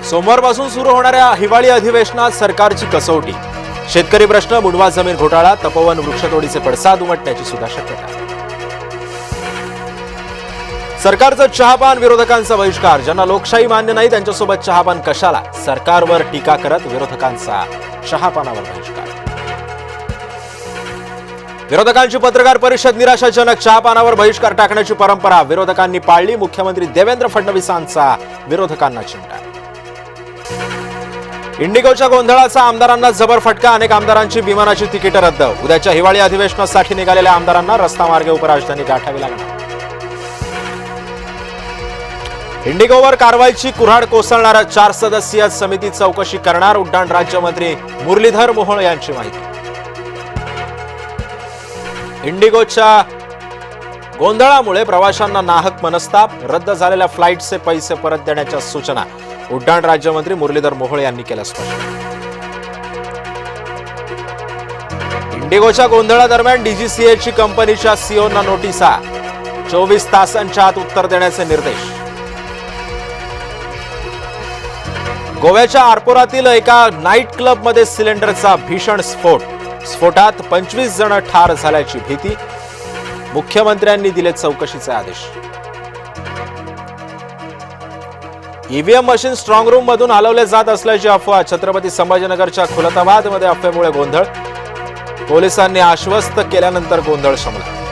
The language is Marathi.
सोमवारपासून सुरू होणाऱ्या हिवाळी अधिवेशनात सरकारची कसोटी. शेतकरी प्रश्न, बुडवा जमीन घोटाळा, तपोवन वृक्षतोडीचे पडसाद उमटण्याची सुद्धा शक्यता. सरकारचं चहापान, विरोधकांचा बहिष्कार. ज्यांना लोकशाही मान्य नाही त्यांच्यासोबत चहापान कशाला? सरकारवर टीका करत विरोधकांचा चहापानावर बहिष्कार. विरोधकांची पत्रकार परिषद निराशाजनक. चहापानावर बहिष्कार टाकण्याची परंपरा विरोधकांनी पाळली. मुख्यमंत्री देवेंद्र फडणवीसांचा विरोधकांना चिमटा. इंडिगोच्या गोंधळाचा आमदारांना जबर फटका. अनेक आमदारांची विमानाची तिकीट रद्द. उद्याच्या हिवाळी अधिवेशनासाठी निघालेल्या आमदारांना रस्तामार्गे उपराजधानी गाठावी लागणार. इंडिगोवर कारवाईची कुऱ्हाड कोसळणार. 4 सदस्यीय समिती चौकशी करणार. उड्डाण राज्यमंत्री मुरलीधर मोहोळ यांची माहिती. इंडिगोच्या गोंधळामुळे प्रवाशांना नाहक मनस्ताप. रद्द झालेल्या फ्लाईटचे पैसे परत देण्याच्या सूचना उड्डाण राज्यमंत्री मुरलीधर मोहोळ यांनी केलं स्पष्ट. इंडिगोच्या गोंधळादरम्यान डीजीसीएची कंपनीच्या सीओना नोटिसा. 24 तासांच्या आत उत्तर देण्याचे निर्देश. गोव्याच्या आरपोरातील एका नाईट क्लबमध्ये सिलेंडरचा भीषण स्फोट. स्फोटात 25 जण ठार झाल्याची भीती. मुख्यमंत्र्यांनी दिले चौकशीचे आदेश. ईव्हीएम मशीन स्ट्रॉंग रूम मधून हलवले जात असल्याची अफवा. छत्रपती संभाजीनगरच्या खुलताबादमध्ये अफवेमुळे गोंधळ. पोलिसांनी आश्वस्त केल्यानंतर गोंधळ शमला.